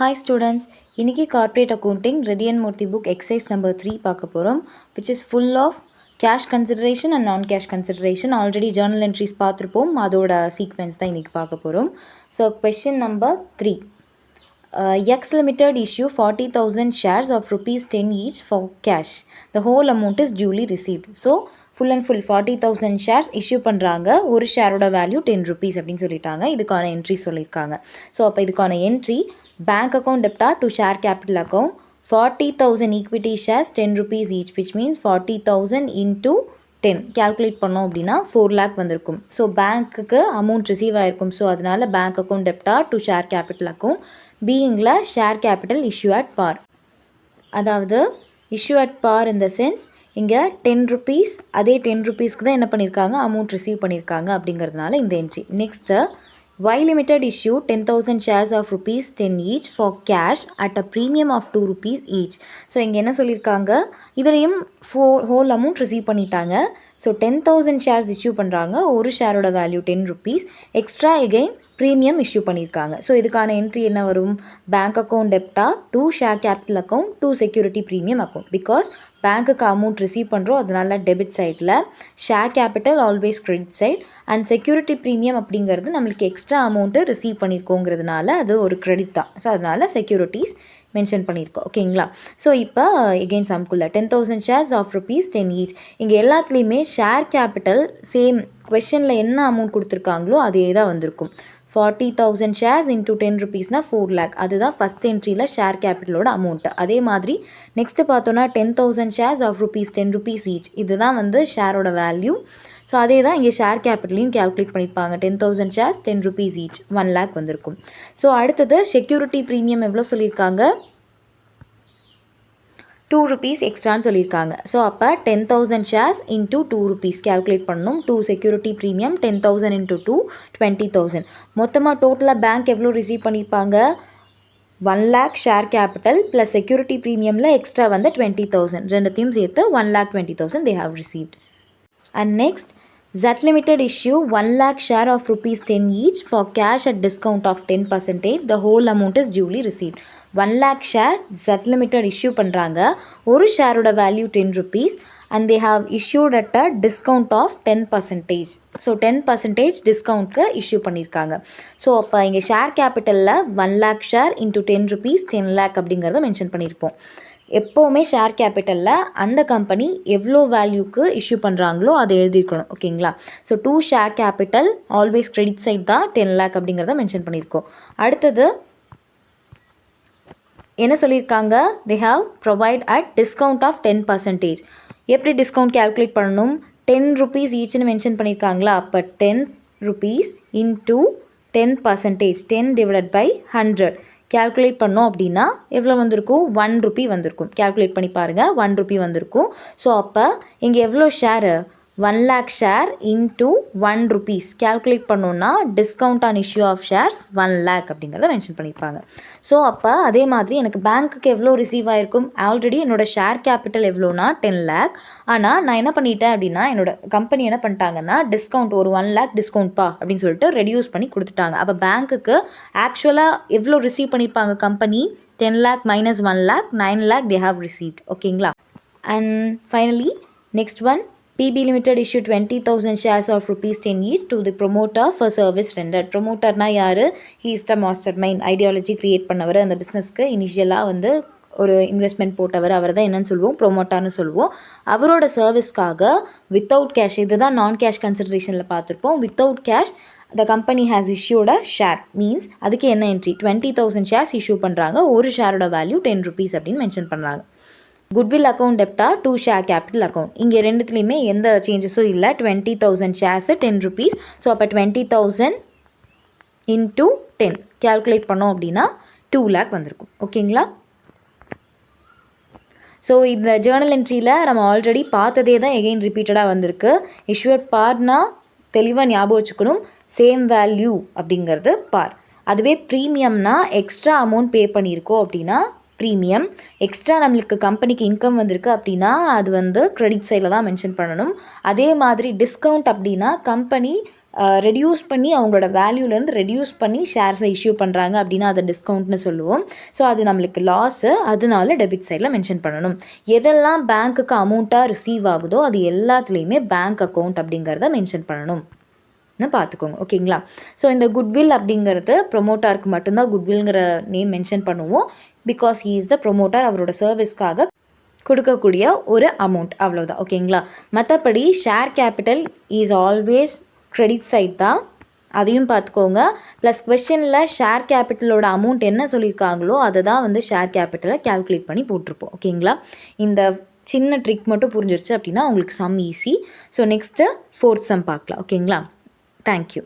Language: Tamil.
Hi students, இன்னைக்கு corporate accounting Reddy and Murthy book exercise number 3 பார்க்க போறோம், which is full of cash consideration and non-cash consideration. Already journal entries பார்த்திருப்போம், அதோட sequence தான் இன்னைக்கு பார்க்க போறோம். So question number 3. X Limited issue 40,000 shares of rupees 10 each for cash. The whole amount is duly received. So full and full 40,000 shares issue பண்ணுறாங்க, ஒரு ஷேரோட வேல்யூ 10 rupees அப்படின்னு சொல்லிட்டாங்க. இதுக்கான என்ட்ரி சொல்லியிருக்காங்க. ஸோ அப்போ இதுக்கான entry bank account debtor to share capital account 40,000 equity shares 10 rupees each, which means 40,000 into 10 calculate பண்ணோம் அப்படின்னா 4 lakh வந்திருக்கும். ஸோ பேங்க்குக்கு அமௌண்ட் ரிசீவ் ஆகிருக்கும். ஸோ அதனால் bank account debtor to share capital account பீயிங்கில் share capital issue at par. அதாவது issue at par in the sense இங்கே 10 rupees அதே 10 rupeesக்கு தான் என்ன பண்ணியிருக்காங்க, அமௌண்ட் ரிசீவ் பண்ணியிருக்காங்க அப்படிங்கிறதுனால இந்த entry. Next Y Limited issue 10,000 shares of rupees 10 each for cash at a premium of 2 rupees each. So இங்கே என்ன சொல்லியிருக்காங்க, இதுலேயும் ஹோல் அமௌண்ட் ரிசீவ் பண்ணிட்டாங்க. ஸோ 10,000 ஷேர்ஸ் இஷ்யூ பண்ணுறாங்க, ஒரு ஷேரோட value 10 rupees, extra again premium issue பண்ணியிருக்காங்க. ஸோ இதுக்கான என்ட்ரி என்ன வரும், பேங்க் அக்கௌண்ட் டெப்டா to share capital account to security premium account. Because பேங்க்குக்கு அமௌண்ட் ரிசீவ் பண்ணுறோம், அதனால டெபிட் சைடில், share capital always credit side, and security premium அப்படிங்கிறது நம்மளுக்கு எக்ஸ்ட்ரா அமௌண்ட்டு ரிசீவ் பண்ணியிருக்கோங்கிறதுனால அது ஒரு கிரெடிட் தான். ஸோ அதனால் செக்யூரிட்டிஸ் மென்ஷன் பண்ணியிருக்கோம். ஓகேங்களா. ஸோ இப்போ எகெயின் சம்குள்ளே 10,000 ஷேர்ஸ் ஆஃப் rupees 10 each. இங்கே எல்லாத்துலேயுமே ஷேர் கேபிட்டல் சேம் கொஷனில் என்ன அமௌண்ட் கொடுத்துருக்காங்களோ அதே தான் வந்திருக்கும். 40,000 ஷேர்ஸ் இன்ட்டு 10 rupeesனால் 4 lakh. அதுதான் ஃபஸ்ட் என்ட்ரியில் ஷேர் கேபிட்டலோட அமௌண்ட்டு. அதே மாதிரி நெக்ஸ்ட்டு பார்த்தோன்னா 10,000 shares of rupees 10 rupees each. இதுதான் வந்து ஷேரோட வேல்யூ. ஸோ அதே தான் இங்கே ஷேர் கேபிட்டலையும் கேல்குலேட் பண்ணியிருப்பாங்க. 10,000 ஷேர்ஸ் 10 rupees each, 1 lakh வந்திருக்கும். ஸோ அடுத்தது செக்யூரிட்டி ப்ரீமியம் எவ்வளோ சொல்லியிருக்காங்க, 2 rupees எக்ஸ்ட்ரான்னு சொல்லியிருக்காங்க. ஸோ அப்போ 10,000 ஷேர்ஸ் இன்ட்டு 2 rupees கேல்குலேட் பண்ணணும். 2 செக்யூரிட்டி ப்ரீமியம் 10,000 இன்ட்டு 2 20,000. மொத்தமாக டோட்டலாக பேங்க் எவ்வளோ ரிசீவ் பண்ணியிருப்பாங்க, 1 lakh share capital plus security ப்ரீமியமில் எக்ஸ்ட்ரா வந்து 20,000, ரெண்டுத்தையும் சேர்த்து 1,20,000 they have received. And next, Z Limited issue 1 lakh share of rupees 10 each for cash at discount of 10%. The whole amount is duly received. 1 lakh share Z Limited issue பண்ணுறாங்க, ஒரு ஷேரோட value 10 rupees and they have issued at a discount of 10%. So 10% டிஸ்கவுண்ட்க்கு இஷ்யூ பண்ணியிருக்காங்க. ஸோ அப்போ இங்கே ஷேர் கேபிட்டலில் 1 lakh share into 10 rupees 10 lakh அப்படிங்கிறத மென்ஷன் பண்ணியிருப்போம். எப்போவுமே ஷேர் கேபிட்டலில் அந்த கம்பெனி எவ்வளோ வேல்யூக்கு இஷ்யூ பண்ணுறாங்களோ அதை எழுதியிருக்கணும். ஓகேங்களா. So 2 share capital always credit side தான் 10 lakh அப்படிங்கிறத மென்ஷன் பண்ணியிருக்கோம். அடுத்தது என்ன சொல்லியிருக்காங்க, they have provide at discount of 10%. எப்படி டிஸ்கவுண்ட் கேல்குலேட் பண்ணணும், 10 rupees ஈச்னு மென்ஷன் பண்ணியிருக்காங்களா, அப்போ 10 rupees into 10%, 10 divided by 100 calculate பண்ணோம் அப்படின்னா எவ்வளோ வந்திருக்கும், 1 rupee வந்திருக்கும். கேல்குலேட் பண்ணி பாருங்கள், 1 rupee வந்திருக்கும். ஸோ அப்போ இங்கே எவ்வளோ share, 1 lakh share into 1 rupees calculate பண்ணோன்னா discount on issue of shares 1 lakh அப்படிங்கிறத மென்ஷன் பண்ணியிருப்பாங்க. ஸோ அப்போ அதே மாதிரி எனக்கு பேங்க்குக்கு எவ்வளோ ரிசீவ் ஆகிருக்கும், ஆல்ரெடி என்னோடய ஷேர் கேபிட்டல் எவ்வளோனா 10 lakh. ஆனால் நான் என்ன பண்ணிட்டேன் அப்படின்னா, என்னோட கம்பெனி என்ன பண்ணிட்டாங்கன்னா டிஸ்கவுண்ட் ஒரு 1 lakh டிஸ்கவுண்ட்ப்பா அப்படின்னு சொல்லிட்டு ரெடியூஸ் பண்ணி கொடுத்துட்டாங்க. அப்போ பேங்க்குக்கு ஆக்சுவலாக எவ்வளோ ரிசீவ் பண்ணியிருப்பாங்க company, 10 lakh minus 1 lakh 9 lakh they have received. ஓகேங்களா. And finally next one, PB Limited issued 20,000 shares of rupees 10 each to the promoter for service rendered. ப்ரொமோட்டர்னா யார், he is the mastermind, ideology create பண்ணவர், அந்த பிஸ்னஸ்க்கு இனிஷியலாக வந்து ஒரு இன்வெஸ்ட்மெண்ட் போட்டவர், அவர் தான் என்னன்னு சொல்லுவோம், ப்ரொமோட்டர்னு சொல்லுவோம். அவரோட சர்வீஸ்க்காக வித்தவுட் கேஷ், இதுதான் நான் கேஷ் கன்சிடரேஷனில் பார்த்துருப்போம், without cash the company has issued a share means அதுக்கு என்ன என்ட்ரி, 20,000 shares இஷ்யூ பண்ணுறாங்க, ஒரு ஷேரோட வேல்யூ 10 rupees அப்படின்னு மென்ஷன் பண்ணுறாங்க. குட்வில் அக்கௌண்ட் டெப்டா 2 ஷேர் கேபிட்டல் அக்கௌண்ட், இங்கே ரெண்டுத்துலேயுமே எந்த சேஞ்சஸும் இல்லை. 20,000 ஷேர்ஸு 10 rupees. ஸோ அப்போ 20,000 இன்ட்டு 10 கேல்குலேட் பண்ணோம் அப்படின்னா 2 lakh வந்திருக்கும். ஓகேங்களா. ஸோ இந்த ஜேர்னல் என்ட்ரியில் நம்ம ஆல்ரெடி பார்த்ததே தான் எகெயின் ரிப்பீட்டடாக வந்திருக்கு. இஷ்யூட் பார்னா தெளிவாக ஞாபகம் வச்சுக்கணும், சேம் வேல்யூ அப்படிங்கிறது பார். அதுவே ப்ரீமியம்னா எக்ஸ்ட்ரா அமௌண்ட் பே பண்ணியிருக்கோம் அப்படின்னா ப்ரீமியம், எக்ஸ்ட்ரா நம்மளுக்கு கம்பெனிக்கு இன்கம் வந்திருக்கு அப்படின்னா அது வந்து கிரெடிட் சைடில் தான் மென்ஷன் பண்ணணும். அதே மாதிரி டிஸ்கவுண்ட் அப்படின்னா கம்பெனி ரெடியூஸ் பண்ணி அவங்களோட வேல்யூலேருந்து ரெடியூஸ் பண்ணி ஷேர்ஸை இஷ்யூ பண்ணுறாங்க அப்படின்னா அதை டிஸ்கவுண்ட்னு சொல்லுவோம். ஸோ அது நம்மளுக்கு லாஸு, அதனால டெபிட் சைடில் மென்ஷன் பண்ணணும். எதெல்லாம் பேங்க்குக்கு அமௌண்ட்டாக ரிசீவ் ஆகுதோ அது எல்லாத்துலேயுமே பேங்க் அக்கௌண்ட் அப்படிங்கிறத மென்ஷன் பண்ணணும் பார்த்துக்கோங்க. ஓகேங்களா? ஸோ இந்த குட்வில் அப்படிங்கிறது ப்ரொமோட்டருக்கு மட்டும்தான் குட்வில்ங்கிற நேம் மென்ஷன் பண்ணுவோம். Because he is the promoter, அவரோட சர்வீஸ்க்காக கொடுக்கக்கூடிய ஒரு அமௌண்ட், அவ்வளோதான். ஓகேங்களா? மற்றபடி share capital is always credit side தான், அதையும் பார்த்துக்கோங்க. ப்ளஸ் கொஸ்டினில் ஷேர் கேபிட்டலோட அமௌண்ட் என்ன சொல்லியிருக்காங்களோ அதை தான் ஷேர் கேபிட்டலை கேல்குலேட் பண்ணி போட்டிருப்போம். ஓகேங்களா? இந்த சின்ன ட்ரிக் மட்டும் புரிஞ்சிருச்சு அப்படின்னா உங்களுக்கு sum easy. So next 4th sum பார்க்கலாம். ஓகேங்களா? தேங்க்யூ.